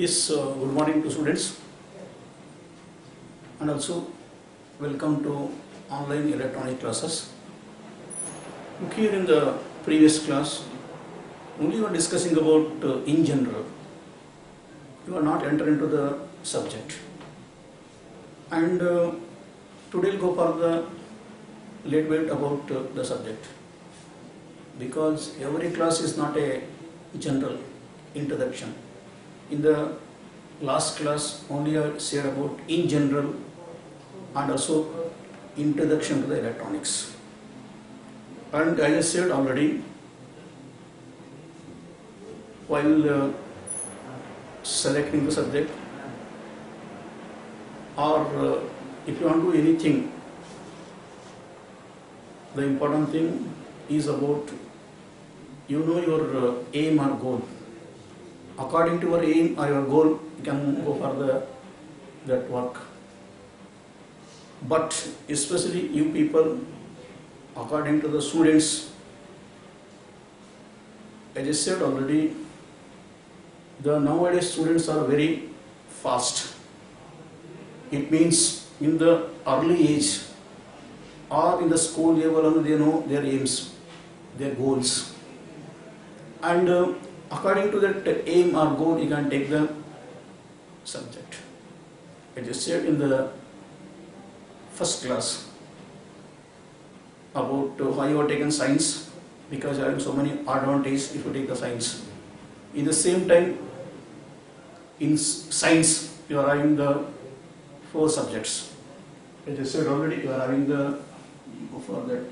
Yes, good morning to students and also welcome to online electronic classes. Look here in the previous class, only we were discussing about in general. You are not entering into the subject. And today we'll go for the little bit about the subject. Because every class is not a general introduction. In the last class only I said about in general and also introduction to the electronics. And as I said already, while selecting the subject or if you want to do anything, the important thing is about your aim or goal. According to your aim or your goal, you can go for that work. But especially you people, according to the students, as I said already, the nowadays students are very fast. It means in the early age or in the school level, they know their aims, their goals. And according to that aim or goal, you can take the subject. I just said in the first class about how you are taken science, because I have so many advantages if you take the science. In the same time, in science, you are having the 4 subjects. I just said already, you are having the, go for that.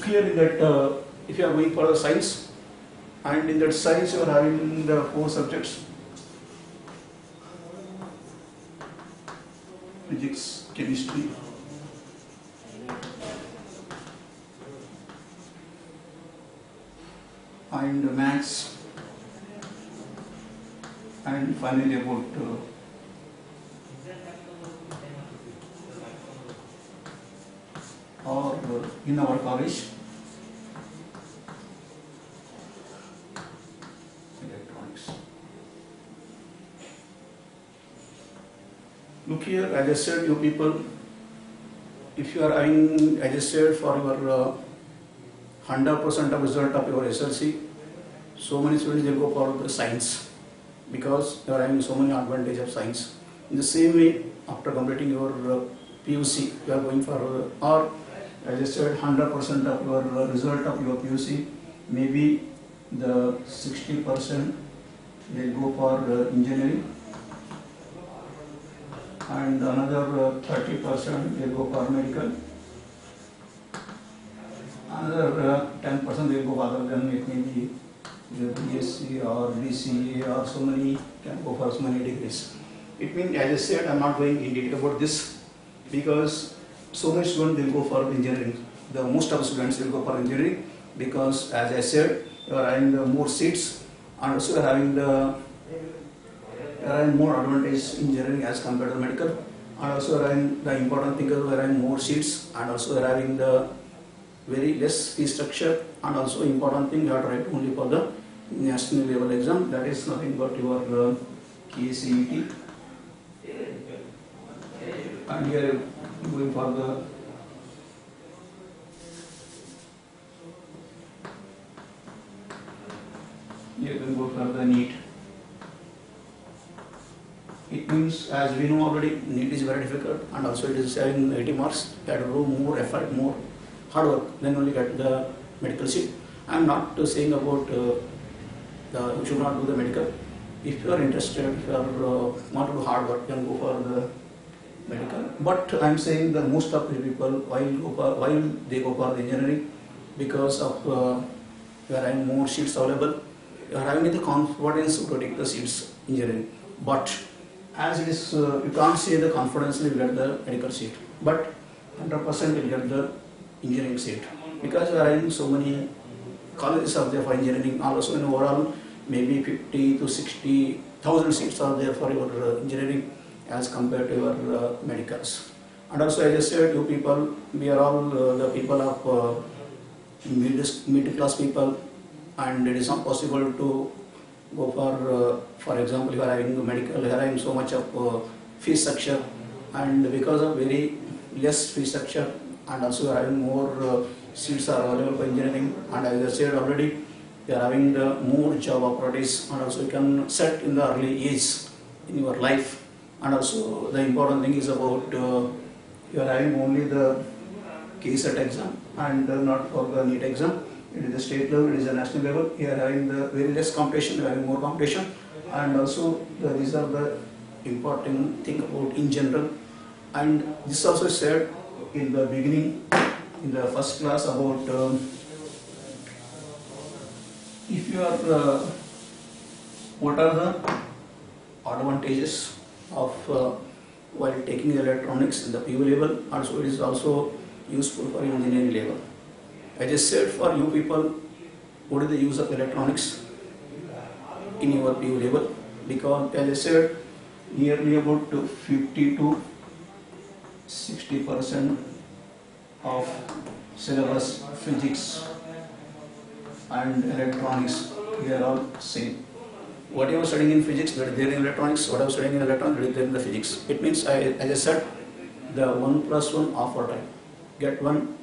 Clear in that if you are going for the science, and in that science you are having the 4 subjects: physics, chemistry, and maths, and finally about or in our college electronics. Look here, as I said, you people, if you are having, as I said, for your 100% of result of your SLC, so many students will go for the science because you are having so many advantages of science. In the same way, after completing your PUC, you are going for or as I said, 100% of your result of your PUC, maybe the 60% will go for engineering, and another 30% will go for medical, another 10% will go other than it may be BSc or BCA or so many can go for so many degrees. It means, as I said, I am not going in detail about this because so many students will go for engineering. The most of the students will go for engineering because, as I said, you are having the more seats and also you are having more advantage in engineering as compared to medical, and also you are having the important thing is you are having more seats and also you are having the very less fee structure, and also important thing you have to write only for the national level exam, that is nothing but your KCET, and here going for the you can go for the NEET. It means, as we know already, NEET is very difficult and also it is having 80 marks. You have to do more effort, more hard work, then only get the medical seat. I am not saying about you should not do the medical. If you are interested, if you are want to do hard work, you can go for the medical. But I am saying that most of the people, why they go for the engineering, because of you are having more seats available, you are having the confidence to take the seats engineering. But as it is, you can't say the confidence will get the medical seat, but 100% will get the engineering seat because you are having so many colleges are there for engineering. Also in overall maybe 50 to 60 1,000 seats are there for your engineering as compared to your medicals. And also, as I said, you people, we are all the people of middle class people, and it is not possible to go for example, you are having medical, you are having so much of fee structure, and because of very less fee structure, and also you are having more seats are available for engineering, and as I said already, you are having the more job opportunities, and also you can set in the early age in your life. And also the important thing is about you are having only the KSET exam and not for the NEET exam. It is the state level, it is the national level. You are having the very less competition, you are having more competition, and also these are the important thing about in general. And this also said in the beginning, in the first class, about if you are what are the advantages of while taking electronics in the PU level. Also, it is also useful for engineering level. I just said for you people, what is the use of electronics in your PU level? Because as I said, nearly about 50 to 60% of syllabus physics and electronics, they are all same. What you are studying in physics, that is there in electronics. What I was studying in electronics, that is there in the physics. It means, as I said, the 1+1 offer type. Get one,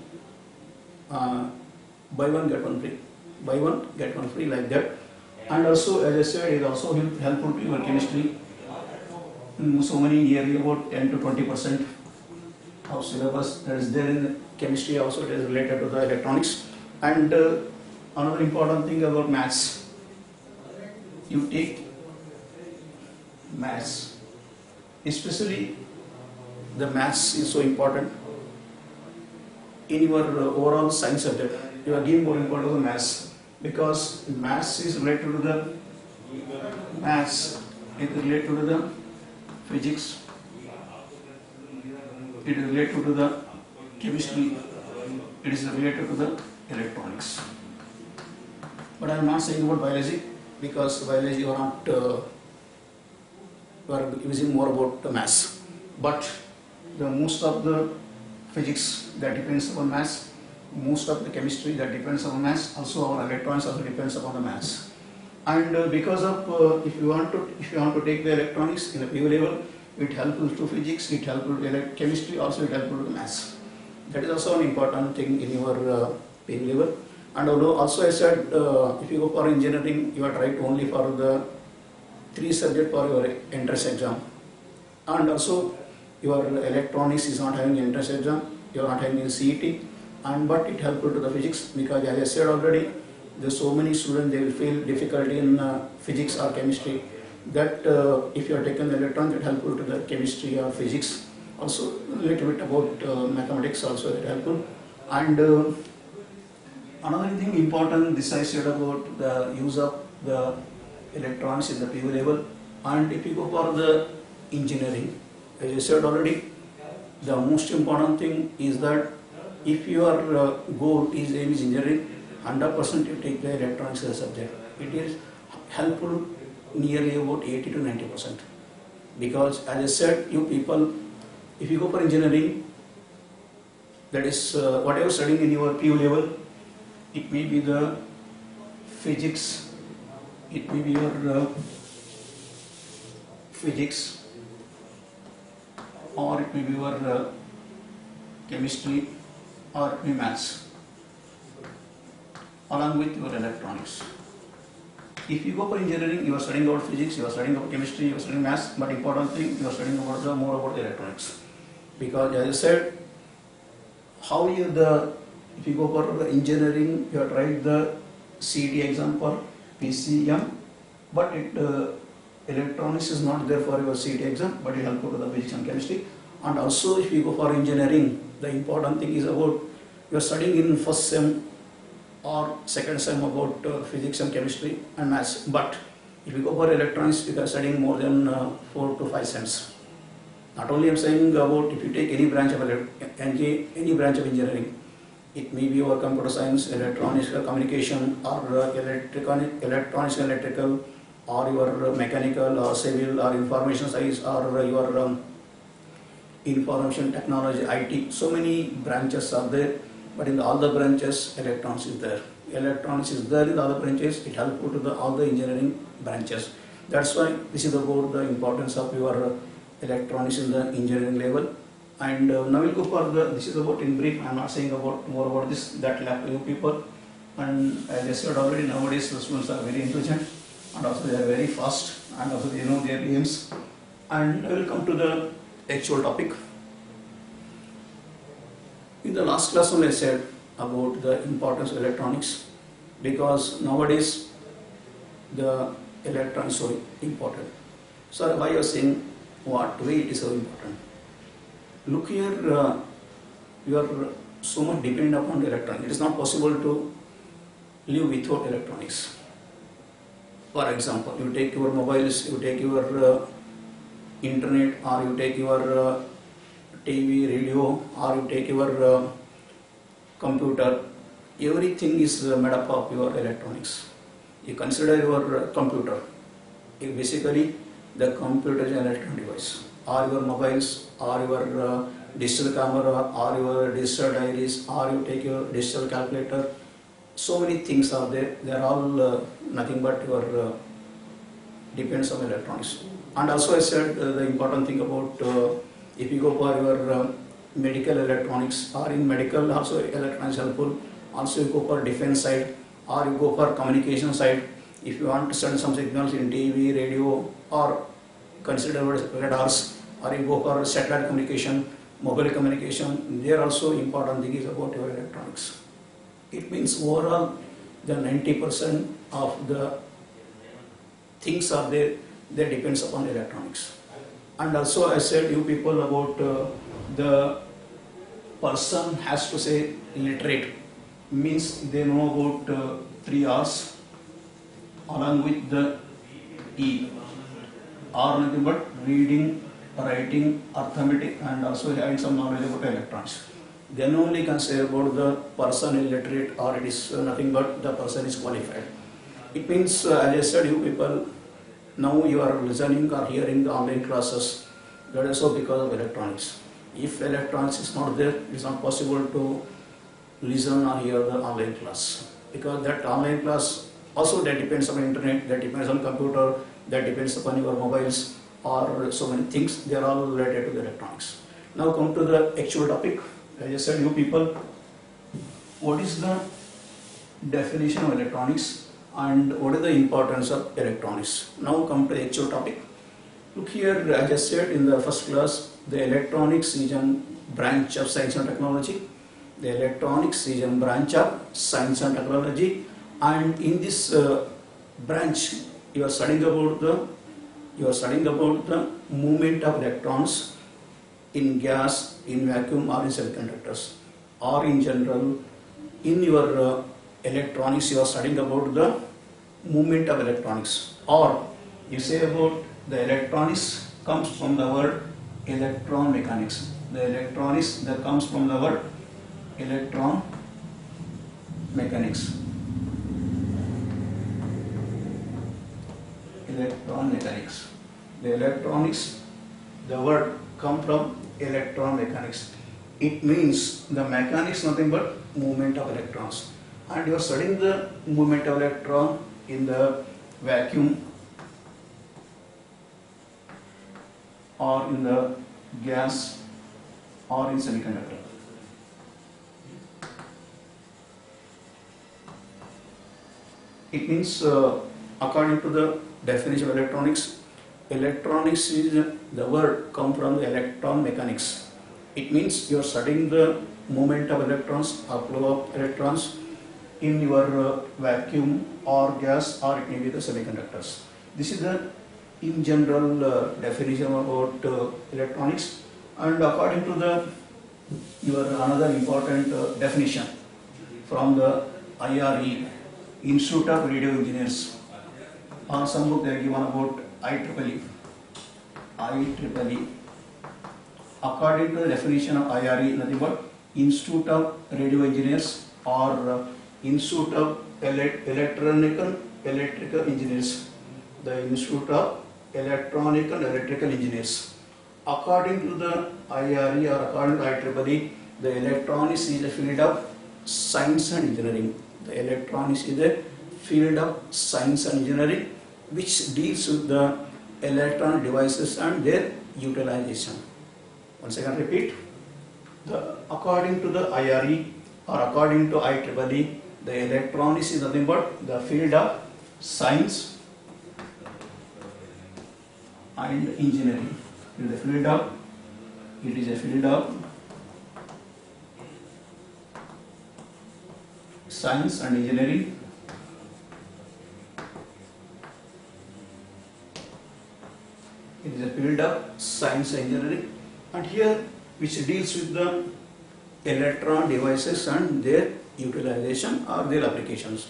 buy one get one free. Buy one get one free, like that. And also, as I said, it is also helpful to your chemistry. So many, nearly about 10 to 20% of syllabus that is there in chemistry, also it is related to the electronics. And another important thing about maths. You take maths, especially the maths is so important in your overall science subject. You are giving more importance to maths, because maths is related to the maths, it is related to the physics, it is related to the chemistry, it is related to the electronics. But I am not saying about biology, because biology you are not you are using more about the maths. But the most of the physics that depends upon maths, most of the chemistry that depends upon maths, also our electronics also depends upon the maths. And because of if you want to take the electronics in a PU level, it helps to physics, it helps to chemistry, also it helps to the maths. That is also an important thing in your PU level. And also I said, if you go for engineering, you are right only for the 3 subjects for your entrance exam. And also your electronics is not having entrance exam, you are not having CET, but it helpful to the physics, because as I said already, there are so many students, they will feel difficulty in physics or chemistry, that if you are taking the electronics, it helpful to the chemistry or physics. Also a little bit about mathematics, also it helpful. And another thing important, this I said about the use of the electronics in the PU level. And if you go for the engineering, as I said already, the most important thing is that if your goal is aim is engineering, 100% you take the electronics as a subject. It is helpful nearly about 80 to 90%. Because as I said, you people, if you go for engineering, that is whatever studying in your PU level, it may be the physics, it may be your physics, or it may be your chemistry, or it may be maths, along with your electronics. If you go for engineering, you are studying about physics, you are studying about chemistry, you are studying maths, but important thing, you are studying about more about the electronics. Because as I said, how you if you go for the engineering, you have to write the CET exam for PCM, but electronics is not there for your CET exam, but it helps to the physics and chemistry. And also, if you go for engineering, the important thing is about you are studying in first sem or second sem about physics and chemistry and maths. But if you go for electronics, you are studying more than 4 to 5 sems. Not only I am saying about if you take any branch of engineering, it may be your computer science, electronics, communication, or electronics, electrical, or your mechanical or civil or information science or your information technology, IT. So many branches are there, but in all the branches, electronics is there. Electronics is there in the other branches. It helps to all the engineering branches. That's why this is about the importance of your electronics in the engineering level. And now we'll go for this is about in brief. I'm not saying about more about this, that lack you people. And as I said already, nowadays the students are very intelligent and also they are very fast and also they know their aims. And I will come to the actual topic. In the last class only I said about the importance of electronics, because nowadays the electronics is so important. So why you are saying what way it is so important? Look here, you are so much dependent upon the electronics. It is not possible to live without electronics. For example, you take your mobiles, you take your internet, or you take your TV, radio, or you take your computer. Everything is made up of your electronics. You consider your computer. Basically, the computer is an electronic device. Or your mobiles, or your digital camera, or your digital diaries, or you take your digital calculator. So many things are there. They are all nothing but your depends on electronics. And also I said the important thing about if you go for your medical electronics, or in medical also electronics helpful. Also you go for defense side, or you go for communication side. If you want to send some signals in TV, radio, or consider radars, or you go for satellite communication, mobile communication, there also important thing is about your electronics. It means overall the 90% of the things are there, that depends upon electronics. And also I said you people about the person has to say literate, means they know about 3 R's along with the E. R nothing but reading, writing, arithmetic, and also having some knowledge about electronics. Then only can say about the person illiterate, or it is nothing but the person is qualified. It means, as I said, you people, now you are listening or hearing the online classes, that is also because of electronics. If electronics is not there, it is not possible to listen or hear the online class. Because that online class also that depends on internet, that depends on computer, that depends upon your mobiles, or so many things, they are all related to the electronics. Now come to the actual topic. As I said, you people, what is the definition of electronics and what is the importance of electronics? Now come to the actual topic. Look here, as I said in the first class, the electronics is a branch of science and technology. The electronics is a branch of science and technology, and in this branch you are studying about the movement of electrons in gas, in vacuum, or in semiconductors, or in general in your electronics you are studying about the movement of electronics, or you say about the electronics comes from the word electron mechanics. The electronics that comes from the word electron mechanics. Electron mechanics. The electronics, the word come from electron mechanics. It means the mechanics nothing but movement of electrons. And you are studying the movement of electron in the vacuum or in the gas or in semiconductor. It means according to the definition of electronics, electronics is the word come from the electron mechanics. It means you are studying the movement of electrons or flow of electrons in your vacuum or gas, or it may be the semiconductors. This is the in general definition about electronics. And according to the your another important definition from the IRE, Institute of Radio Engineers. On some book they are given about IEEE. According to the definition of IRE, nothing but Institute of Radio Engineers or Institute of Electrical Engineers. the Institute of Electronic and Electrical Engineers. According to the IRE or according to IEEE, the electronics is a field of science and engineering. The electronics is a field of science and engineering which deals with the electronic devices and their utilization. Once again repeat, according to the IRE or according to IEEE, the electronics is nothing but the field of science and engineering. It is a field of science and engineering. It is a field of science and engineering, and here which deals with the electron devices and their utilization or their applications.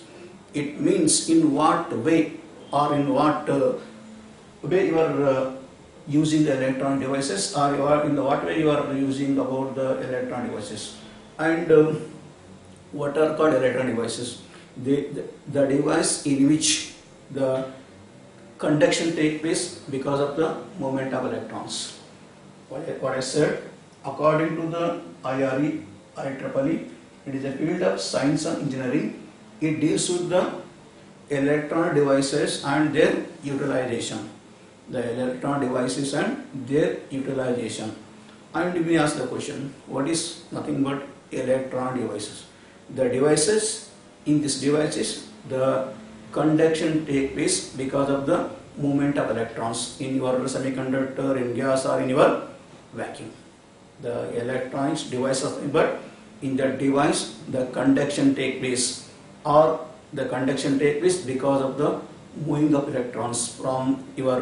It means in what way or in what way you are using the electron devices, or what way you are using about the electron devices. And what are called electron devices? The device in which the conduction takes place because of the movement of electrons. What I said, according to the IRE, IEEE, it is a field of science and engineering. It deals with the electron devices and their utilization. The electron devices and their utilization. And you may ask the question, what is nothing but electron devices? The devices, in these devices, the conduction takes place because of the movement of electrons in your semiconductor, in gas, or in your vacuum. The electronics device of, but in that device the conduction takes place, or the conduction takes place because of the moving of electrons from your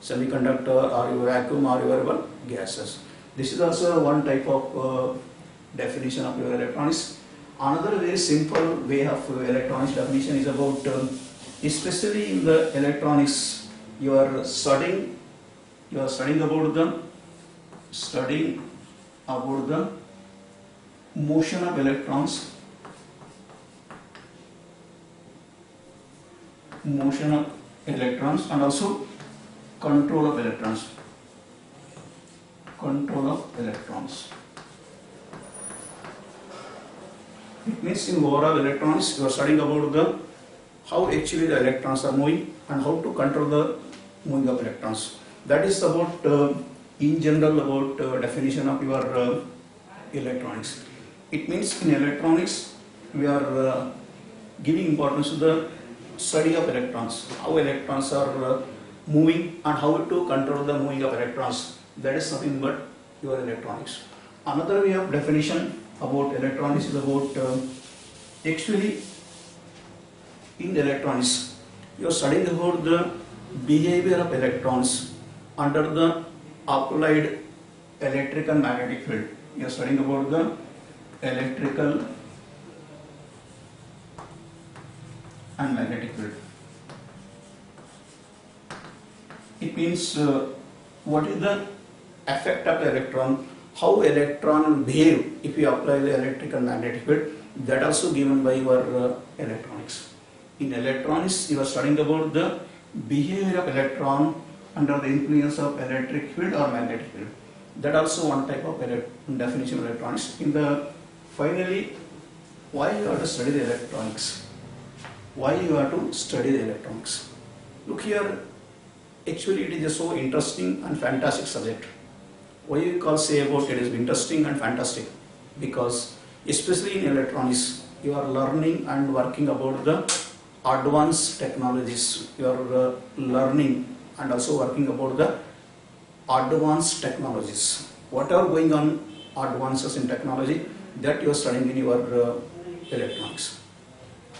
semiconductor or your vacuum or your gases. This is also one type of definition of your electronics. Another very simple way of electronics definition is about, especially in the electronics, you are studying about the motion of electrons, and also control of electrons. It means in overall electronics, you are studying about how actually the electrons are moving and how to control the moving of electrons. That is about in general about definition of your electronics. It means in electronics we are giving importance to the study of electrons, how electrons are moving and how to control the moving of electrons. That is nothing but your electronics. Another way of definition about electronics is about actually in electronics you are studying about the behavior of electrons under the applied electric and magnetic field. You are studying about the electrical and magnetic field. It means what is the effect of the electron, how electron will behave if you apply the electric and magnetic field. That also given by your electronics. In electronics, you are studying about the behavior of electron under the influence of electric field or magnetic field. That also one type of definition of electronics. Finally, why you have to study the electronics? Why you have to study the electronics? Look here, actually it is a so interesting and fantastic subject. Why you call say about it is interesting and fantastic? Because especially in electronics, you are learning and working about the advanced technologies. You are learning and also working about the advanced technologies. Whatever going on, advances in technology, that you are studying in your electronics.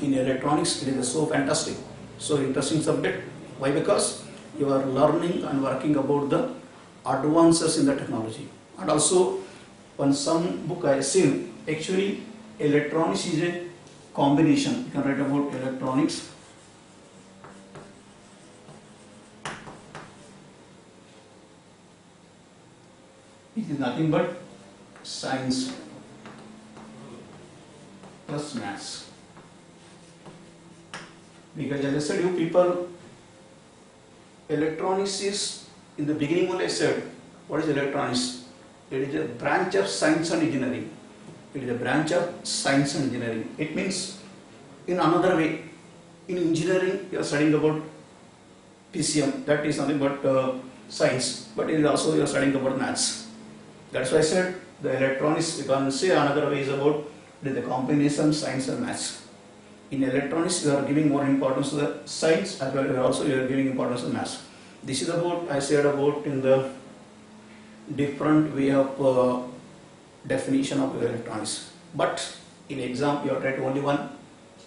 In electronics, it is so fantastic, so interesting subject. Why? Because you are learning and working about the advances in the technology. And also, on some book I have seen, actually electronics is a combination. You can write about electronics. It is nothing but science plus maths. Because as I said, you people electronics is, in the beginning only I said, what is electronics? It is a branch of science and engineering. It is a branch of science and engineering. It means, in another way, in engineering you are studying about PCM, that is nothing but science, but it is also you are studying about maths. That's why I said the electronics, you can say another way is about the combination science and maths. In electronics you are giving more importance to the science, as well as also you are giving importance to maths. This is about, I said about in the different way of definition of electronics. But in exam you are trying only one.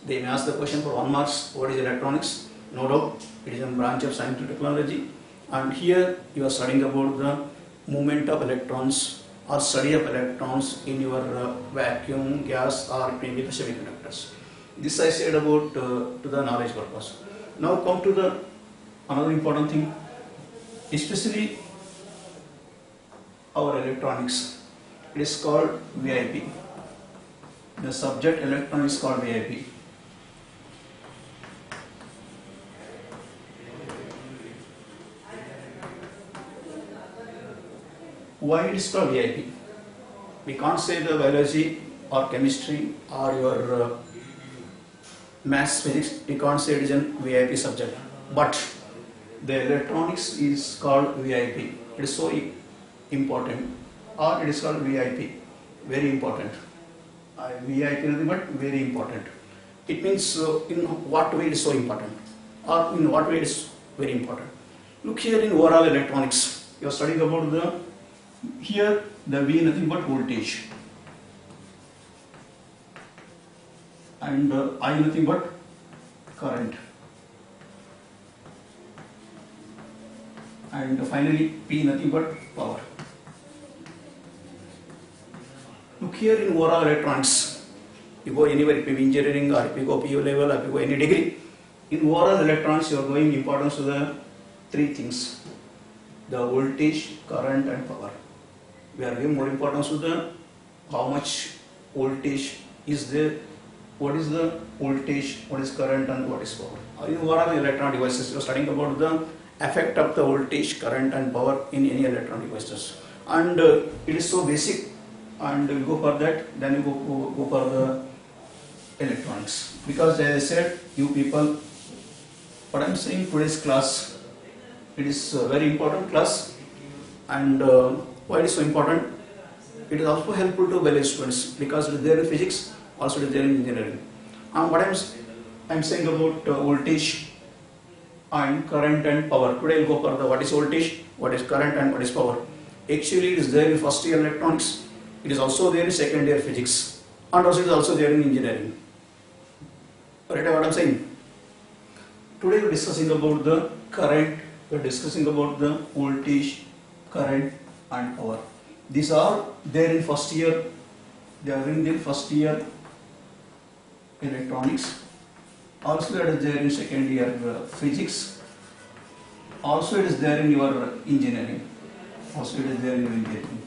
They may ask the question for 1 marks, what is electronics? No doubt, it is a branch of science and technology. And here you are studying about the movement of electrons or study of electrons in your vacuum, gas or maybe the semiconductors. This I said about to the knowledge purpose. Now come to the another important thing, especially our electronics. It is called VIP. The subject electron is called VIP. Why it is called VIP? We can't say the biology or chemistry or your maths, physics, we can't say it is a VIP subject. But the electronics is called VIP. It is so important, or it is called VIP, very important. VIP nothing but very important. It means in what way it is so important, or in what way it is very important. Look here in overall electronics, you are studying about the, here the V nothing but voltage, and I nothing but current, and finally P nothing but power. Look here in overall electronics, you go anywhere, if you engineering or if you go PU level or if you go any degree, in overall electronics you are going importance to the three things: the voltage, current and power. We are giving more importance to the how much voltage is there, what is the voltage, what is current and what is power. In overall electronic devices you are studying about the effect of the voltage, current and power in any electronic devices, and it is so basic, and you go for that, then you go for the electronics, because as I said, you people, what I am saying, today's class, it is a very important class. And why it is so important? It is also helpful to biology students, because it is there in physics, also it is there in engineering. And what I am saying about voltage and current and power, today we will go for the what is voltage, what is current and what is power. Actually it is there in first year electronics, it is also there in second year physics, and also it is also there in engineering. Right, what I am saying? Today we are discussing about the current, we are discussing about the voltage, current and power. These are there in first year, they are in the first year electronics, also it is there in second year physics, also it is there in your engineering, also it is there in your engineering.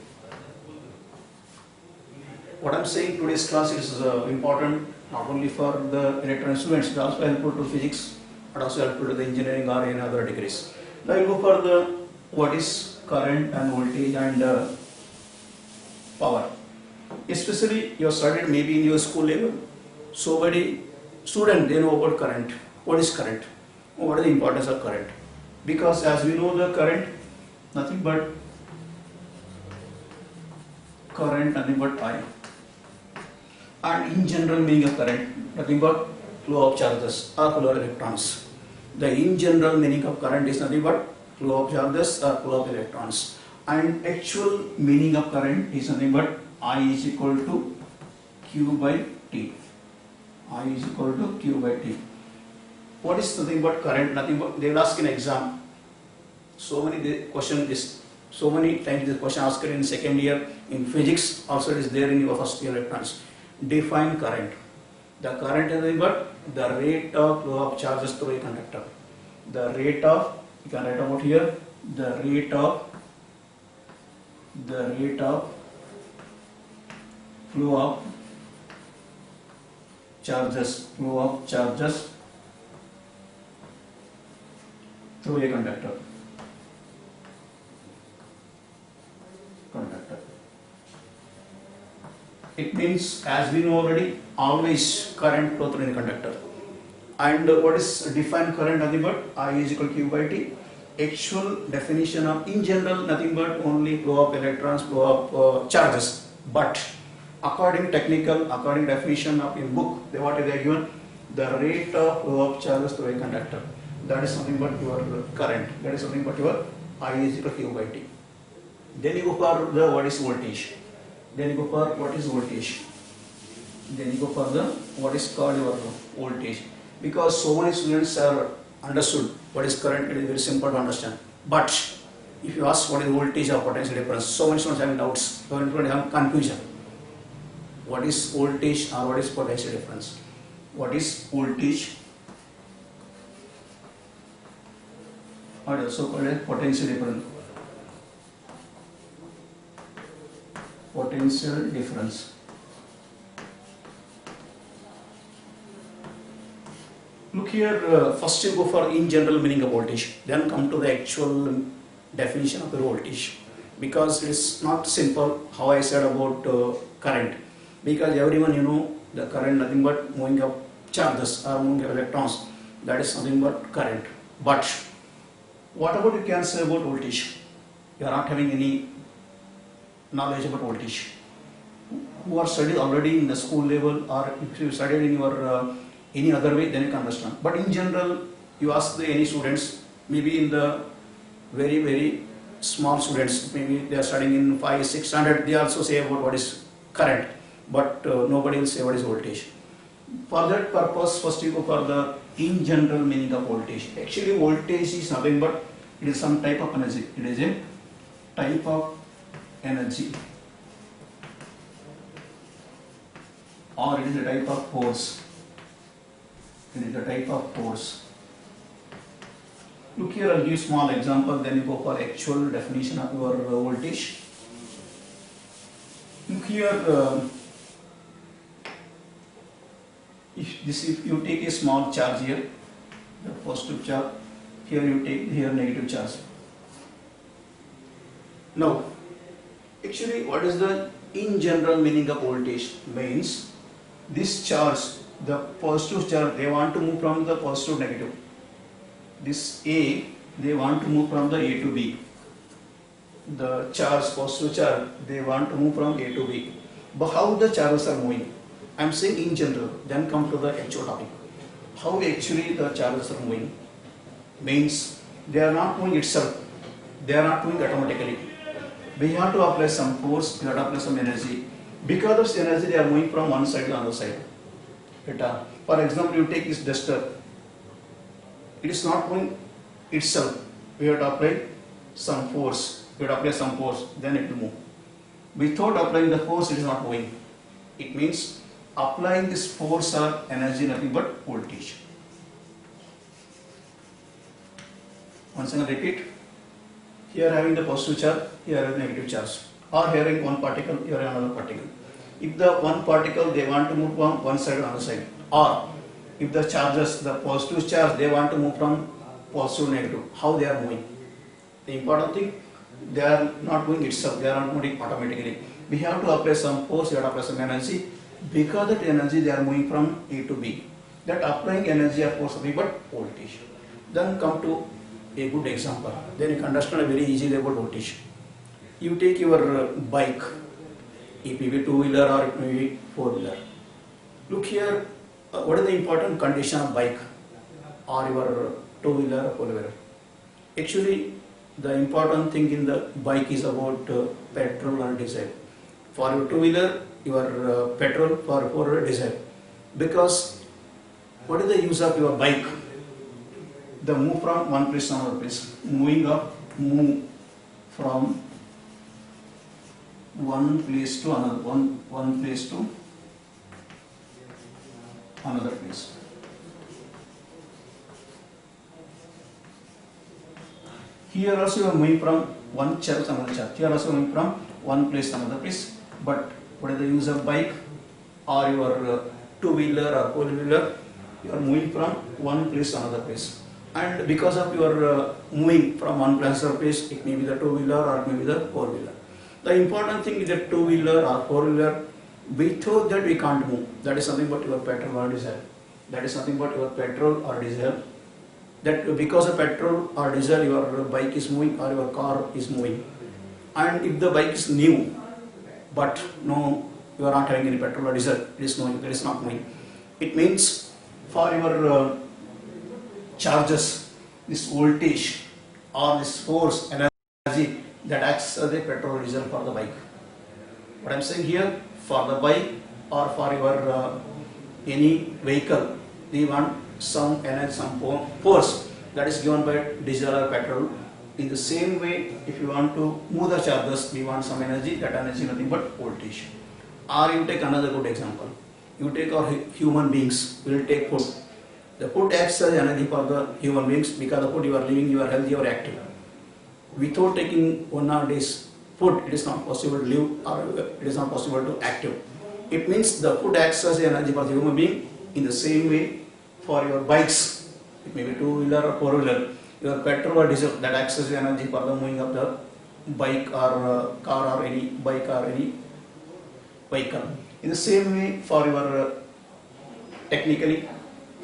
What I am saying, today's class is important not only for the electronics students, it is also helpful to physics, but also helpful to the engineering or any other degrees. Now we will go for the what is current and voltage and power. Especially you have studied maybe in your school level, so many students they know about current. What is current? What is the importance of current? Because as we know, the current nothing but I, and in general meaning of current nothing but flow of charges or flow of electrons. The in general meaning of current is nothing but flow of charges or flow of electrons, and actual meaning of current is nothing but I is equal to Q by T. I is equal to Q by T. What is nothing but current? Nothing but, they will ask in exam. So many question is, so many times this question asked in second year in physics, also it is there in your first year electronics. Define current. The current is nothing but the rate of flow of charges through a conductor. The rate of, you can write about here, the rate of flow of charges through a conductor. conductor. It means, as we know already, always current flow through the conductor. And what is defined current? Nothing but I is equal to Q by T. Actual definition of, in general, nothing but only flow of electrons, flow of charges. But according definition of in book, what is they given? The rate of flow of charges through a conductor. That is something but your current. That is something but your I is equal to Q by T. Then you go for the what is voltage. Then you go for what is voltage. Then you go for the what is called your voltage. Because so many students are understood what is current, it is very simple to understand. But if you ask what is voltage or potential difference, so many students have doubts, so many students have confusion. What is voltage or what is potential difference? What is voltage? Or also called as potential difference. Potential difference. Look here, first you go for in general meaning of voltage, then come to the actual definition of the voltage. Because it is not simple how I said about current. Because everyone you know the current nothing but moving of charges or moving of electrons. That is nothing but current. But what about you can say about voltage? You are not having any knowledge about voltage. Who are studied already in the school level, or if you studied in your any other way, then you can understand. But in general, you ask any students, maybe in the very small students, maybe they are studying in 5, 6 standard, they also say about what is current, but nobody will say what is voltage. For that purpose, first you go for the in general meaning of voltage. Actually, voltage is nothing but it is some type of energy. It is a type of energy, or it is a type of force. It is a type of force. Look here, I'll give small example, then you go for actual definition of your voltage. Look here, if you take a small charge here, the positive charge, here you take here negative charge. Now, actually, what is the in general meaning of voltage? Means this charge, the positive charge, they want to move from the positive to negative. This A, they want to move from the A to B. The charge, positive charge, they want to move from A to B. But how the charges are moving? I am saying in general, then come to the actual topic. How actually the charges are moving? Means they are not moving itself, they are not moving automatically. We have to apply some force, we have to apply some energy. Because of this energy, they are moving from one side to the other side. For example, you take this duster, it is not moving itself. We have to apply some force. We have to apply some force, then it will move. Without applying the force, it is not moving. It means applying this force or energy, nothing but voltage. Once again, repeat. Here having the positive charge, here having negative charge, or here having one particle, here another particle. If the one particle they want to move from one side to another side, or if the charges, the positive charge, they want to move from positive to negative, how they are moving? The important thing, they are not moving itself, they are not moving automatically. We have to apply some force, we have to apply some energy. Because that energy they are moving from A to B. That applying energy or force will be but voltage. Then come to a good example. Then you can understand very easily about voltage. You take your bike. It may be two-wheeler or it may be four-wheeler. Look here, what is the important condition of bike or your two-wheeler or four-wheeler? Actually, the important thing in the bike is about petrol and diesel. For your two-wheeler, your petrol, for four-wheeler diesel. Because what is the use of your bike? The move from one place to another place. Moving up, move from one place to another, one place to another place. Here also you are moving from one charge to another charge. Here also moving from one place to another place. But what is the use of bike or your two-wheeler or four-wheeler? You are moving from one place to another place. And because of your moving from one place to another place, it may be the two-wheeler or it may be the four-wheeler. The important thing is that two-wheeler or four-wheeler, without that we can't move. That is something but your petrol or diesel. That is something but your petrol or diesel. That because of petrol or diesel your bike is moving or your car is moving. And if the bike is new, but no, you are not having any petrol or diesel, it is not moving. It means for your charges, this voltage or this force energy that acts as a petrol or diesel for the bike. What I am saying here, for the bike or for your any vehicle, we want some energy, some force that is given by diesel or petrol. In the same way, if you want to move the charges, we want some energy. That energy is nothing but voltage. Or you take another good example. You take our human beings. We will take food. The food acts as energy for the human beings because the food you are living, you are healthy, you are active. Without taking one nowadays food, it is not possible to live or it is not possible to active. It means the food acts as energy for the human being. In the same way, for your bikes, it may be two-wheeler or four-wheeler, your petrol or diesel that acts as energy for the moving of the bike or car or any bike or any vehicle. In the same way, for your technically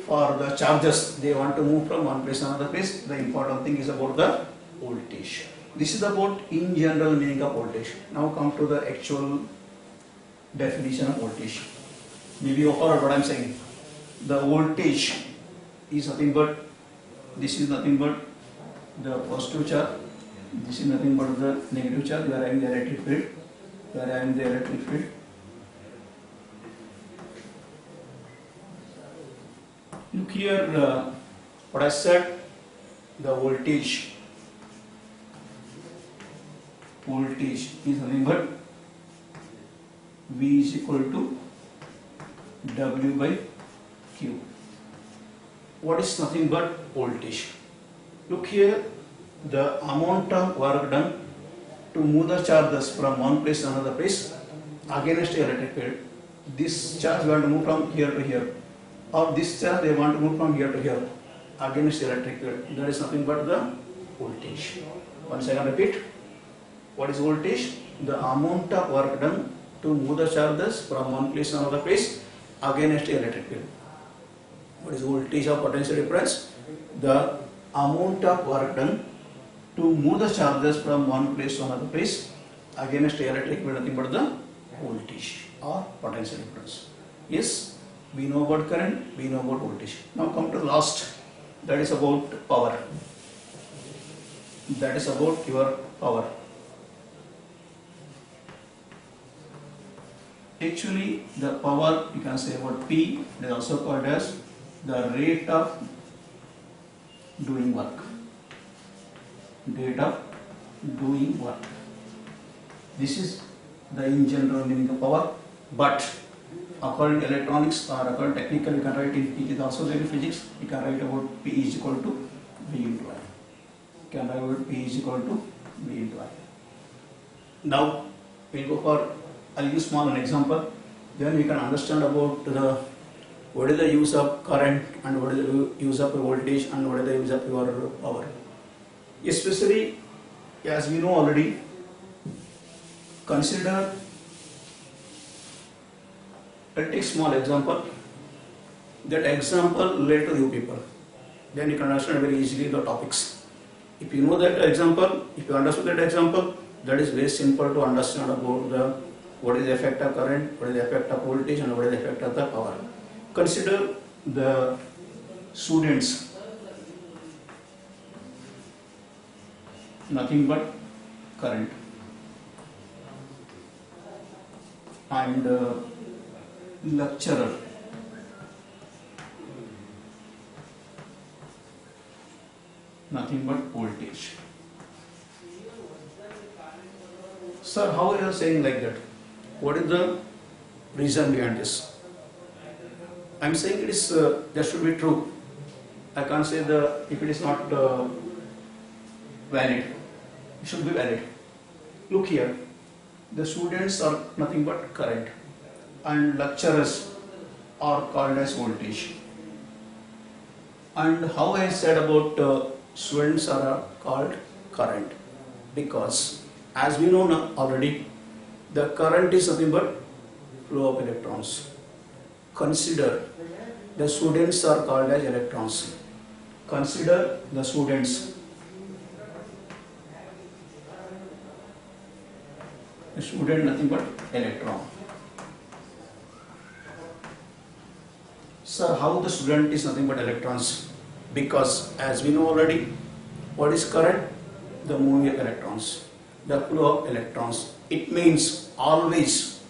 for the chargers, they want to move from one place to another place. The important thing is about the voltage. This is about in general meaning of voltage. Now come to the actual definition of voltage. Maybe you heard what I am saying. The voltage is nothing but, this is nothing but the positive charge, this is nothing but the negative charge. You are having the electric field, you are having the electric field. Look here, what I said, the voltage is nothing but V is equal to W by Q. What is nothing but voltage? Look here, the amount of work done to move the charges from one place to another place against the electric field. This charge we want to move from here to here, or this charge they want to move from here to here against the electric field. That is nothing but the voltage. Once again repeat, what is voltage? The amount of work done to move the charges from one place to another place against the electric field. What is voltage or potential difference? The amount of work done to move the charges from one place to another place against the electric field, nothing but the voltage or potential difference. Yes, we know about current, we know about voltage. Now come to the last, that is about power. That is about your power. Actually, the power you can say about P, it is also called as the rate of doing work. Rate of doing work. This is the in general meaning of power, but according to electronics or according to technical, you can write it is also there in physics. You can write about P is equal to V into I. You can write about P is equal to V into I. Now we'll go for, I'll use small an example. Then we can understand about the what is the use of current and what is the use of voltage and what is the use of your power. Especially, as we know already, consider, I'll take small example. That example relate to you people. Then you can understand very easily the topics. If you know that example, if you understand that example, that is very simple to understand about the what is the effect of current, what is the effect of voltage and what is the effect of the power. Consider the students, nothing but current, and lecturer, nothing but voltage. Sir, how are you saying like that? What is the reason behind this? I am saying it is that should be true. I can't say if it is not valid. It should be valid. Look here, the students are nothing but current, and lecturers are called as voltage. And how I said about students are called current? Because as we know now already, The current is nothing but flow of electrons. Consider the students are called as electrons. Consider the students. The student nothing but electron. So how the student is nothing but electrons? Because as we know already, what is current? The moving of electrons, the flow of electrons. It means always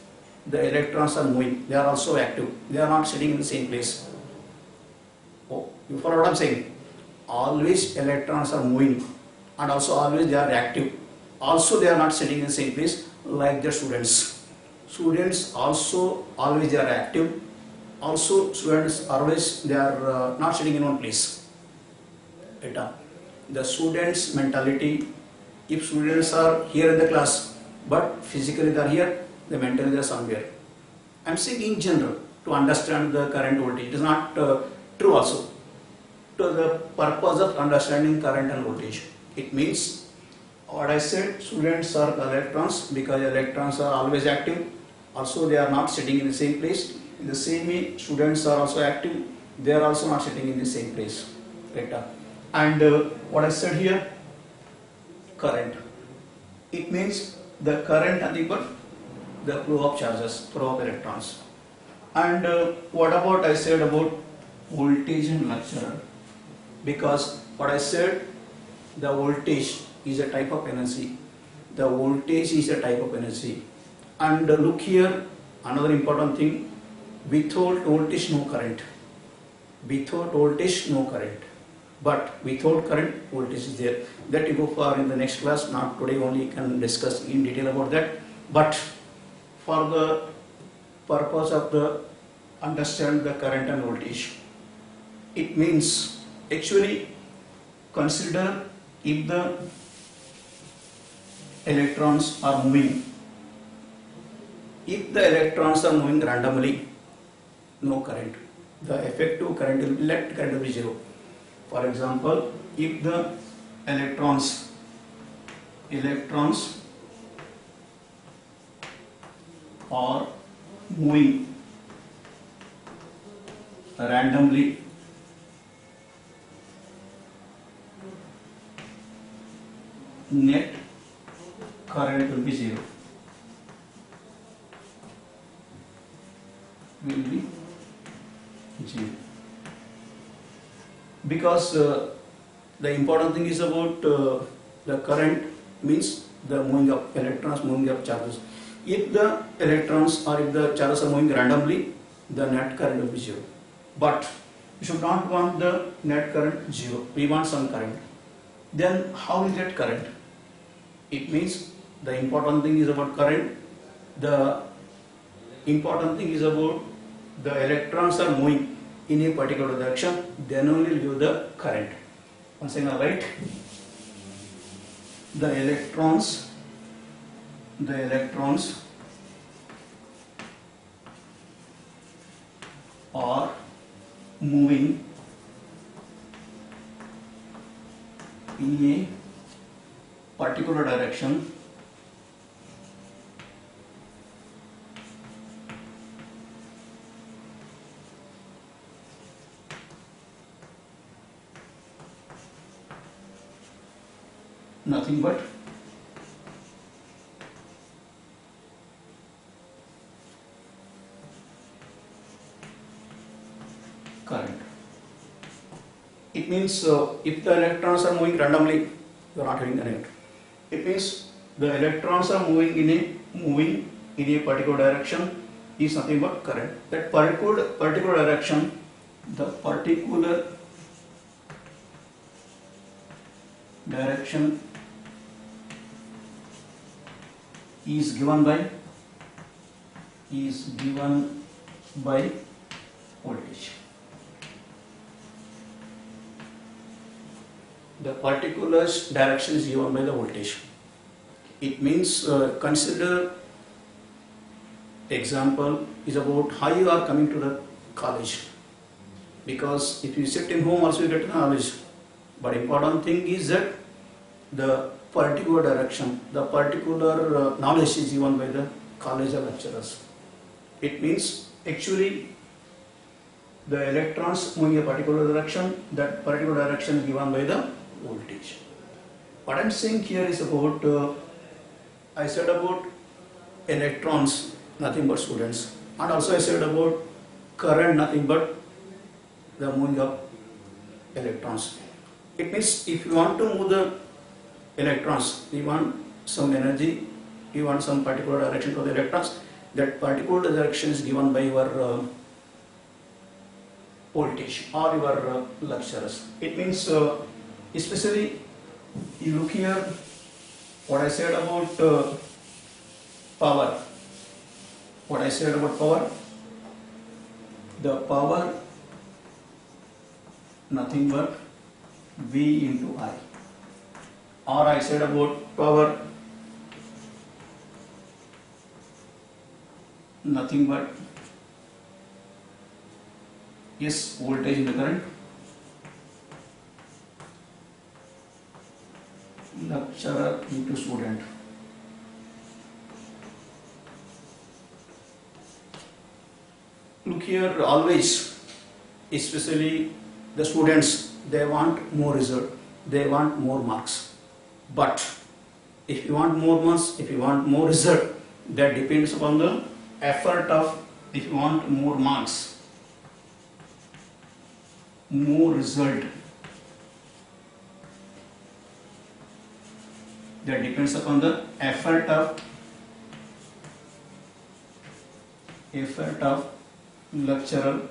the electrons are moving. They are also active. They are not sitting in the same place. Oh, you follow what I am saying? Always electrons are moving, and also always they are active. Also they are not sitting in the same place like the students. Students also always they are active. Also students always they are not sitting in one place. The students' mentality, if students are here in the class but physically they are here, the mentally they are somewhere. I am saying in general to understand the current voltage. It is not true also. To the purpose of understanding current and voltage. It means what I said, students are electrons because electrons are always active. Also they are not sitting in the same place. In the same way, students are also active. They are also not sitting in the same place. Right? And what I said here, current. It means the current nothing but the flow of charges, flow of electrons. And what about I said about voltage in lecture? Because what I said, the voltage is a type of energy. The voltage is a type of energy. And look here, another important thing, without voltage no current. Without voltage no current. But without current, voltage is there. That you go for in the next class, not today only, you can discuss in detail about that. But for the purpose of the understand the current and voltage, it means actually consider if the electrons are moving. If the electrons are moving randomly, no current. The effective current will be let current will be zero. For example, if the electrons are moving randomly, net current will be zero. Will be zero. Because the important thing is about the current means the moving of electrons, moving of charges. If the electrons or if the charges are moving randomly, the net current will be zero. But we should not want the net current zero. We want some current. Then how is that current? It means the important thing is about current. The important thing is about the electrons are moving in a particular direction, then only give the current. Once again, right? The electrons are moving in a particular direction, nothing but current. It means if the electrons are moving randomly, you are not having current. It means the electrons are moving in a particular direction is nothing but current. That particular direction, the particular direction is given by voltage. The particular direction is given by the voltage. It means consider example is about how you are coming to the college, because if you sit in home also you get knowledge, but important thing is that the particular direction, the particular knowledge is given by the college of lecturers. It means actually the electrons moving a particular direction, that particular direction is given by the voltage. What I am saying here is about, I said about electrons, nothing but students, and also I said about current, nothing but the moving of electrons. It means if you want to move the electrons, you want some energy, you want some particular direction for the electrons, that particular direction is given by your voltage or your lecturers. It means especially you look here what I said about power. What I said about power, the power nothing but V into I. Or I said about power nothing but yes, voltage in the current, lecturer into student. Look here, always, especially the students, they want more result, they want more marks. But if you want more marks, if you want more result, that depends upon the effort of, if you want more marks, more result, that depends upon the effort of lecturer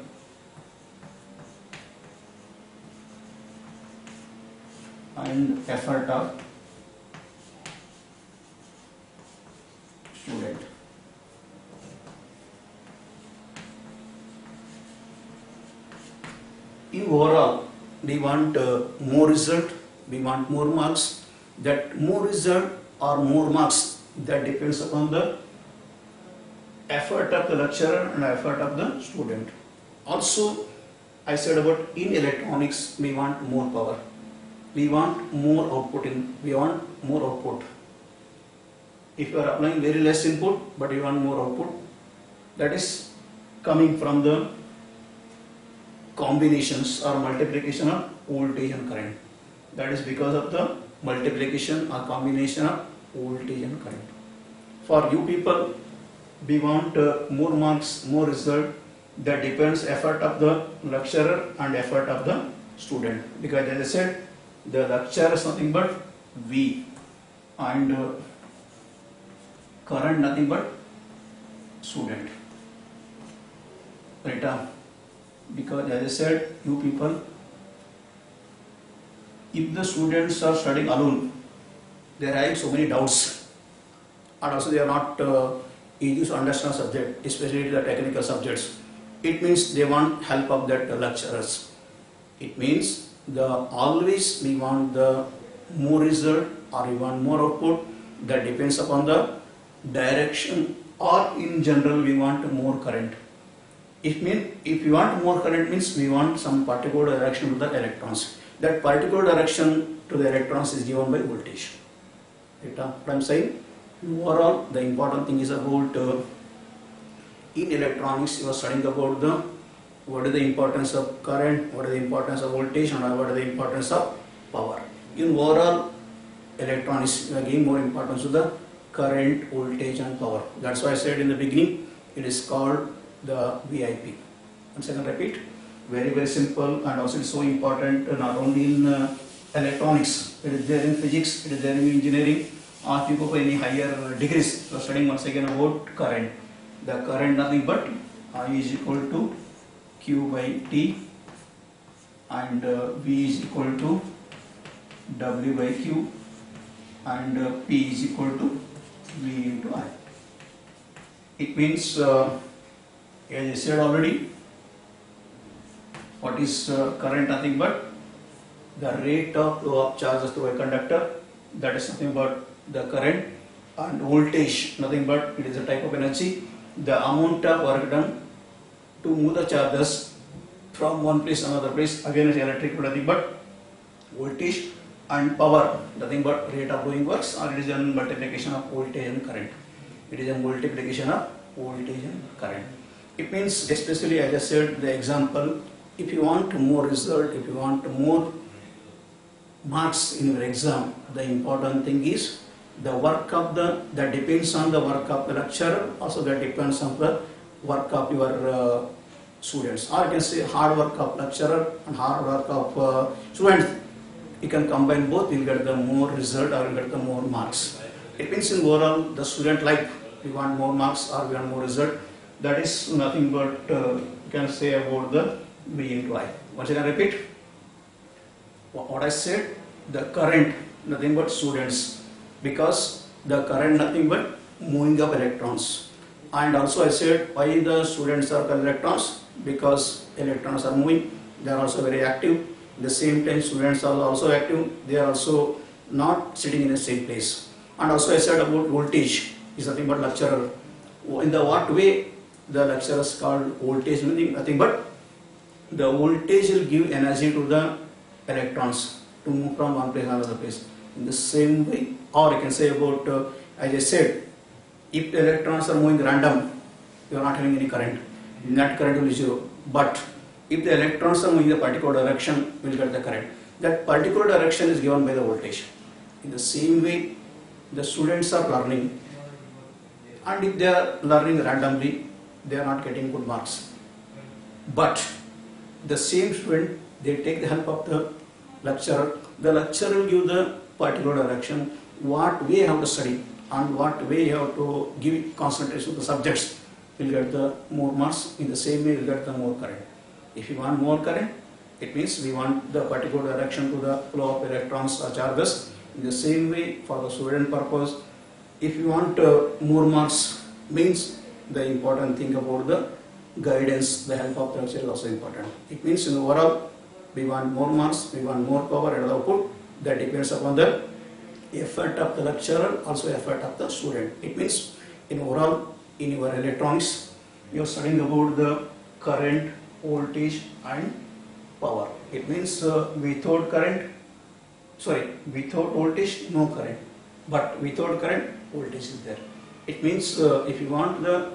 and effort of student. In overall, we want more result, we want more marks. That more result or more marks, that depends upon the effort of the lecturer and effort of the student. Also, I said about in electronics, we want more power, we want more output, we want more output. If you are applying very less input but you want more output, that is coming from the combinations or multiplication of voltage and current. That is because of the multiplication or combination of voltage and current. For you people, we want more marks, more result. That depends effort of the lecturer and effort of the student. Because as I said, the lecturer is nothing but V and current nothing but student. Right? Because as I said, you people, if the students are studying alone, they are having so many doubts, and also they are not easy to understand subject, especially the technical subjects. It means they want help of that lecturers. It means always we want the more result or we want more output. That depends upon the direction, or in general we want more current. If you want more current means we want some particular direction to the electrons. That particular direction to the electrons is given by voltage. What I am saying, overall the important thing is about in electronics you are studying about what is the importance of current, what is the importance of voltage, and what is the importance of power. In overall electronics you are giving more importance to the current, voltage and power. That's why I said in the beginning it is called the VIP. Once again repeat, very simple, and also it is so important not only in electronics, it is there in physics, it is there in engineering, or if you go for any higher degrees, you are studying once again about current. The current nothing but I is equal to Q by T and V is equal to W by Q and P is equal to V into I. It means, as I said already, what is current? Nothing but the rate of flow of charges through a conductor, that is nothing but the current, and voltage nothing but it is a type of energy, the amount of work done to move the charges from one place to another place, again it is electric, nothing but voltage, and power nothing but rate of doing works, or it is a multiplication of voltage and current. It is a multiplication of voltage and current. It means, especially as I said, the example, if you want more result, if you want more marks in your exam, the important thing is the work of that depends on the work of the lecturer, also that depends on the work of your students, or you can say hard work of lecturer and hard work of students. You can combine both, you will get the more result or you will get the more marks. It means in overall the student life, we want more marks or we want more result. That is nothing but you can say about the V into I. Once again repeat what I said, the current nothing but students, because the current nothing but moving of electrons. And also I said why the students are called electrons, because electrons are moving, they are also very active. At the same time students are also active, they are also not sitting in the same place. And also I said about voltage is nothing but lecturer. In the what way the lecturer is called voltage, nothing but the voltage will give energy to the electrons to move from one place to another place. In the same way, or you can say about as I said, if the electrons are moving random, you are not having any current, net current will be zero. But if the electrons are moving in a particular direction, we will get the current. That particular direction is given by the voltage. In the same way, the students are learning, and if they are learning randomly, they are not getting good marks. But the same student, they take the help of the lecturer. The lecturer will give the particular direction, what way you have to study and what way you have to give concentration to the subjects, will get the more marks. In the same way, you will get the more current. If you want more current, it means we want the particular direction to the flow of electrons or charges. In the same way, for the student purpose, if you want more marks, means the important thing about the guidance, the help of the lecturer is also important. It means in overall, we want more marks, we want more power and output. That depends upon the effort of the lecturer, also effort of the student. It means in overall, in your electronics, you are studying about the current, voltage and power. It means without voltage, no current. But without current, voltage is there. It means if you want the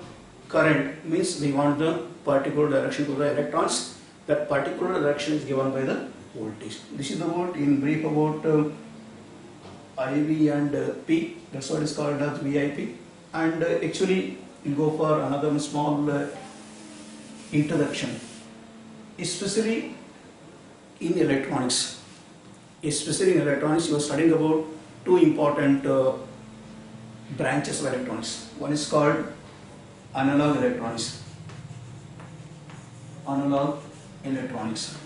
current, means we want the particular direction to the electrons. That particular direction is given by the voltage. This is about in brief about IV and P. That's what is called as VIP. And actually, we'll go for another small introduction. Especially in electronics. Especially in electronics, you are studying about two important branches of electronics. One is called analog electronics. Analog electronics.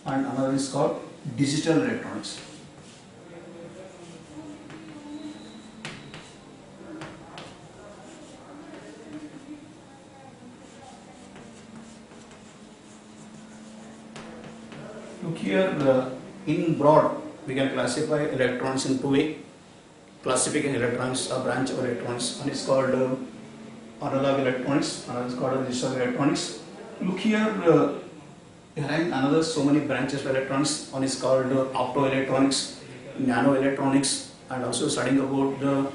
And another is called digital electronics. Look here, in broad, we can classify electrons in two ways. Classification electronics, a branch of electronics. One is called analog electronics, another is called digital electronics. Look here, behind another so many branches of electronics. One is called optoelectronics, nanoelectronics, and also studying about the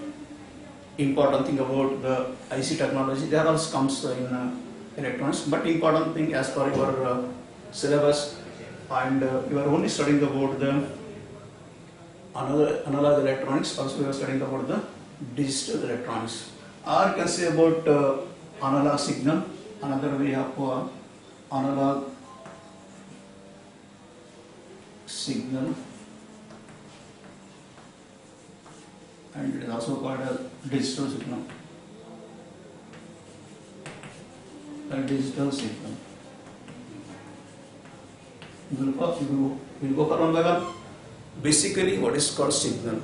important thing about the IC technology. That also comes in electronics. But important thing as per your syllabus, and you are only studying about the analog electronics. Also, you are studying about the digital electronics. Or you can say about analog signal. Another way of analog signal, and it is also called a digital signal. A digital signal. We will go for one by one. Basically, what is called signal?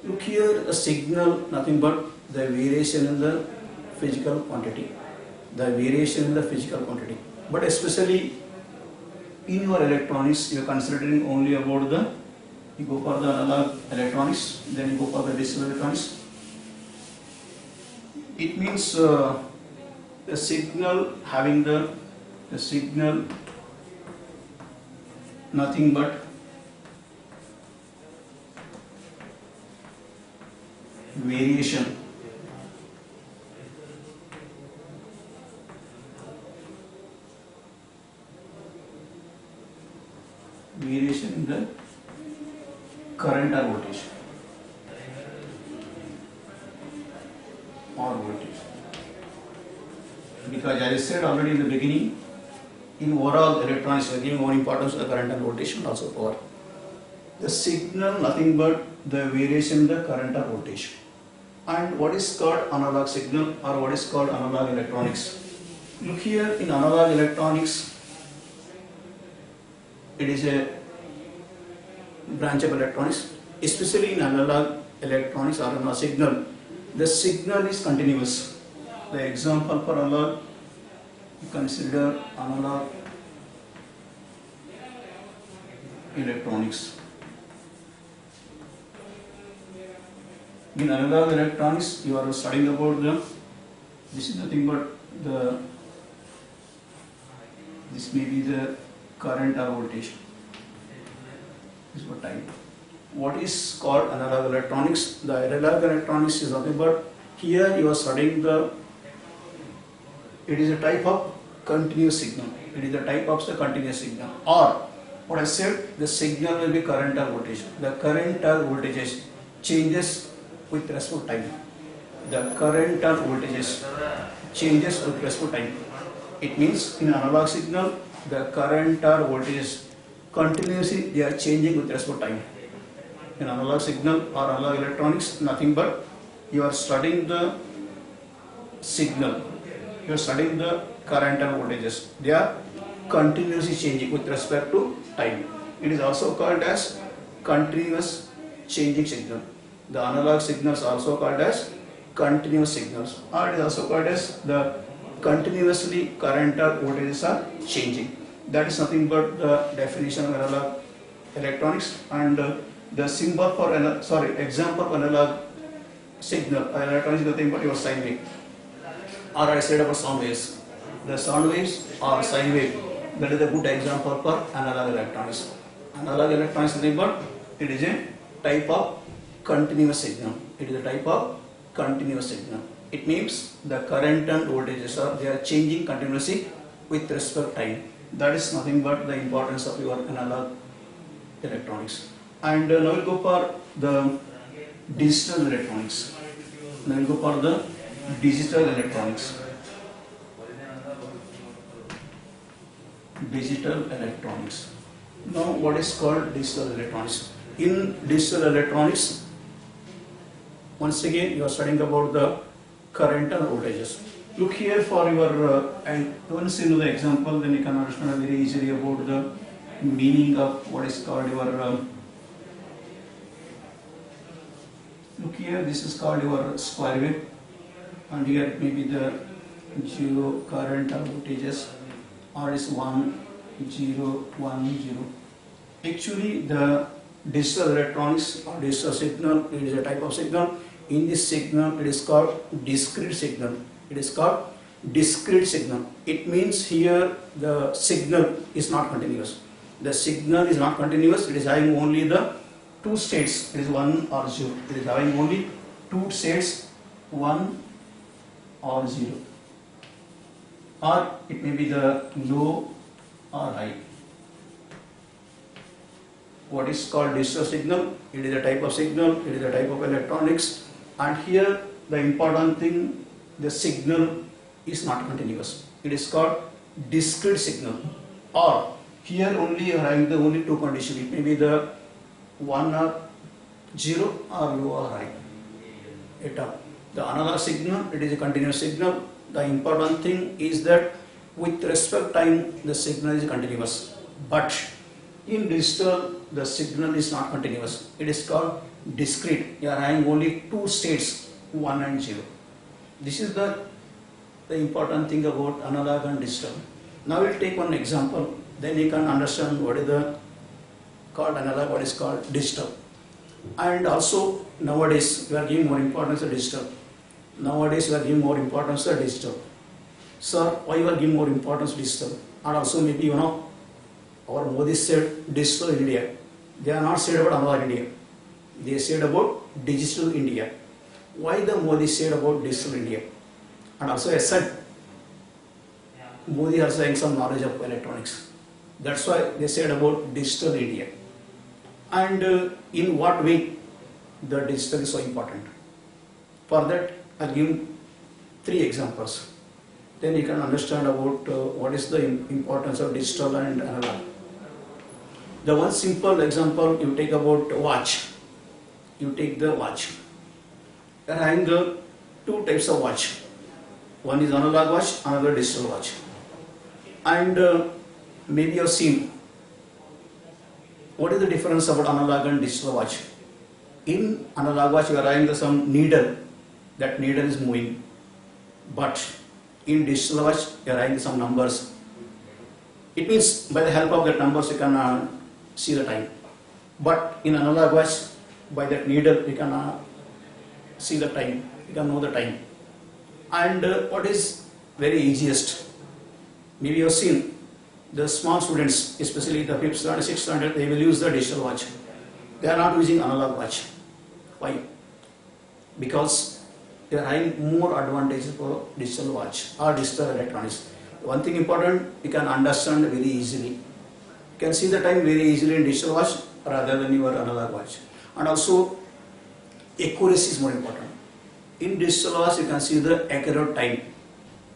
Look here, a signal, nothing but the variation in the physical quantity. But especially in your electronics, you are considering only about you go for the analog electronics, then you go for the digital electronics. It means the signal having the signal, nothing but variation in the current or voltage because as I said already in the beginning, in overall electronics we are giving more importance to the current and voltage and also power. The signal nothing but the variation in the current or voltage. And what is called analog signal or what is called analog electronics? Look here, in analog electronics it is a branch of electronics, especially in analog electronics or analog signal. The signal is continuous. The example for analog, you consider analog electronics. In analog electronics, you are studying about this is nothing but this may be the current or voltage. This is what type. What is called analog electronics? The analog electronics is nothing but here you are studying it is a type of continuous signal. It is a type of the continuous signal. Or what I said, the signal will be current or voltage. The current or voltages changes with respect to time. The current or voltages changes with respect to time. It means in analog signal, the current or voltages continuously they are changing with respect to time. In analog signal or analog electronics, nothing but you are studying the signal, you are studying the current and voltages. They are continuously changing with respect to time. It is also called as continuous changing signal. The analog signals are also called as continuous signals, or it is also called as the continuously current or voltages are changing. That is nothing but the definition of analog electronics. And the symbol for example of analog signal electronics is nothing but your sine wave, or I said about sound waves. The sound waves or sine wave, that is a good example for analog electronics. Analog electronics is nothing but it is a type of continuous signal. It is a type of continuous signal. It means the current and voltages they are changing continuously with respect to time. That is nothing but the importance of your analog electronics. And now we'll go for the digital electronics. Now we'll go for the digital electronics. Digital electronics. Now what is called digital electronics? In digital electronics, once again you are studying about the current and voltages. Look here for your and once you know the example, then you can understand very easily about the meaning of what is called your look here, this is called your square wave, and here it may be the 0 current or voltages, or is 1 0 1 0. Actually the digital electronics or digital signal, it is a type of signal. In this signal it is called discrete signal. It is called discrete signal. It means here the signal is not continuous. The signal is not continuous. It is having only the two states. It is 1 or 0. It is having only two states, 1 or 0. Or it may be the low or high. What is called digital signal? It is a type of signal. It is a type of electronics. And here the important thing, the signal is not continuous. It is called discrete signal. Or here only you are having the only two conditions. It may be the 1 or 0 or low or high. The analog signal, it is a continuous signal. The important thing is that with respect to time the signal is continuous. But in digital the signal is not continuous. It is called discrete. You are having only two states, 1 and 0. This is the important thing about analog and digital. Now we'll take one example, then you can understand what is the called analog, what is called digital. And also nowadays we are giving more importance to digital. Nowadays we are giving more importance to digital. Sir, why you are giving more importance to digital? And also maybe our Modi said digital India. They are not said about analog India. They said about digital India. why the Modi said about digital India. And also I said, Modi also having some knowledge of electronics. That's why they said about digital India. And in what way the digital is so important. For that, I'll give 3 examples. Then you can understand about what is the importance of digital and analog. The one simple example you take about watch. You take the watch. There are having 2 types of watch. One is analog watch, another digital watch. And maybe you have seen what is the difference about analog and digital watch. In analog watch, you are having some needle. That needle is moving. But in digital watch, you are having some numbers. It means by the help of that numbers, you can see the time. But in analog watch, by that needle, you can see the time. You can know the time. And what is very easiest? Maybe you have seen the small students, especially the 5th standard, 6th standard, they will use the digital watch. They are not using analog watch. Why? Because they are having more advantages for digital watch or digital electronics. One thing important, you can understand very easily. You can see the time very easily in digital watch rather than your analog watch. And also, accuracy is more important. In digital watch, you can see the accurate time.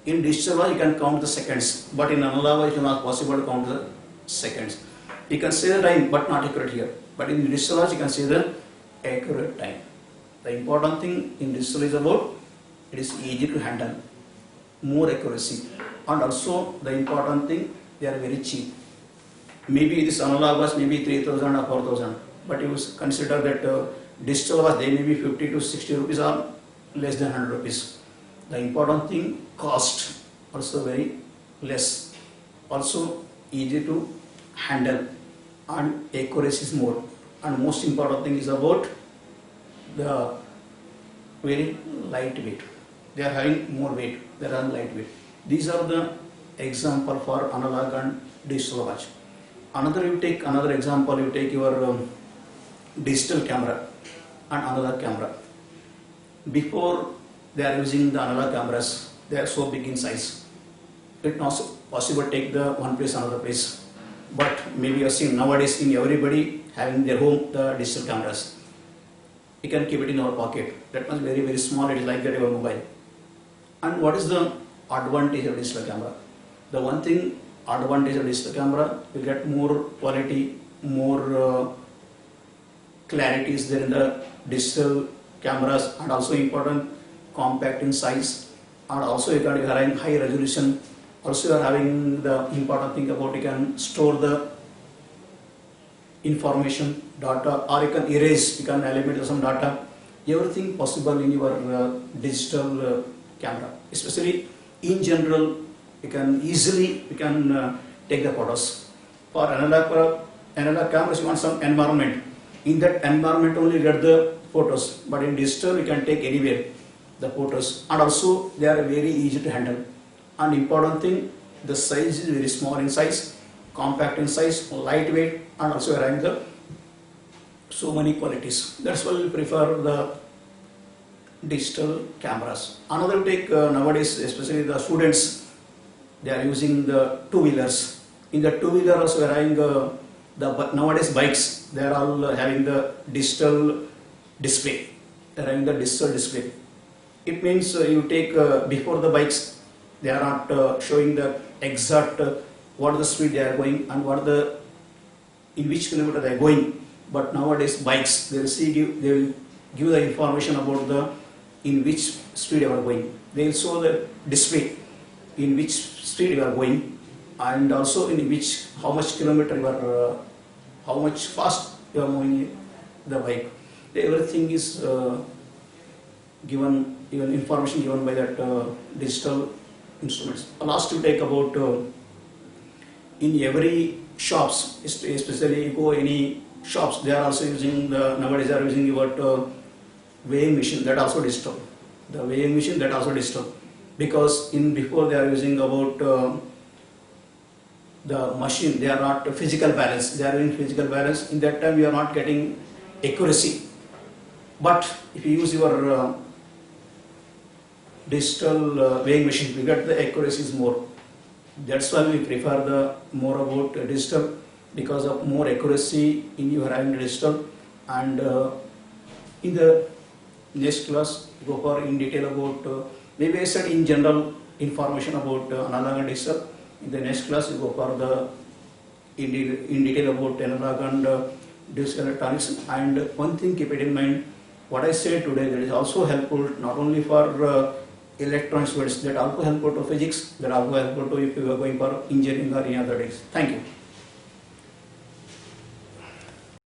In digital watch, you can count the seconds, but in analog watch, it is not possible to count the seconds. You can say the time, but not accurate here. But in digital watch, you can see the accurate time. The important thing in digital is about it is easy to handle, more accuracy, and also the important thing, they are very cheap. Maybe this analog watch may be 3,000 or 4,000, but you consider that digital watch, they may be 50 to 60 rupees or less than 100 rupees. The important thing, cost also very less, also easy to handle, and accuracy is more. And most important thing is about the very lightweight. They are having more weight, they are lightweight. These are the example for analog and digital watch. Another example, you take your digital camera and analog camera. Before they are using the analog cameras, they are so big in size. It is not possible to take the one place another place. But maybe you have seen nowadays in everybody having their home the digital cameras. You can keep it in our pocket. That much very, very small, it is like that your mobile. And what is the advantage of digital camera? The one thing, advantage of digital camera, you get more quality, more clarity is there in the digital cameras, and also important, compact in size, and also you are having high resolution. Also you are having the important thing about you can store the information, data, or you can erase, you can eliminate some data, everything possible in your digital camera. Especially in general, you can easily take the photos. For analog cameras, you want some environment. In that environment only you get the photos, but in digital you can take anywhere the photos, and also they are very easy to handle. And important thing, the size is very small in size, compact in size, lightweight, and also having the so many qualities. That's why we prefer the digital cameras. Another take nowadays, especially the students, they are using the two-wheelers. In the two-wheeler also we are having the nowadays bikes, they are all having the digital display. They are having the digital display. It means you take before the bikes, they are not showing the exact what the speed they are going and what the in which kilometer they are going. But nowadays bikes, they will give the information about the in which speed you are going. They will show the display in which speed you are going, and also in which how much kilometer you are, how much fast you are moving the bike. Everything is given, even information given by that digital instruments. Last to take about in every shops, especially you go any shops, they are also using the nowadays they are using your weighing machine, that also digital. The weighing machine, that also digital, because in before they are using about the machine, they are not physical balance, they are in physical balance. In that time you are not getting accuracy. But if you use your digital weighing machine, we get the accuracy is more. That's why we prefer the more about digital, because of more accuracy in you having digital. And in the next class, go for in detail about maybe I said in general information about analog and digital. In the next class, you go for the in detail about analog and digital electronics. And one thing, keep it in mind, what I said today, that is also helpful not only for electronics, but that also helpful to physics, that also helpful to if you are going for engineering or any other days. Thank you.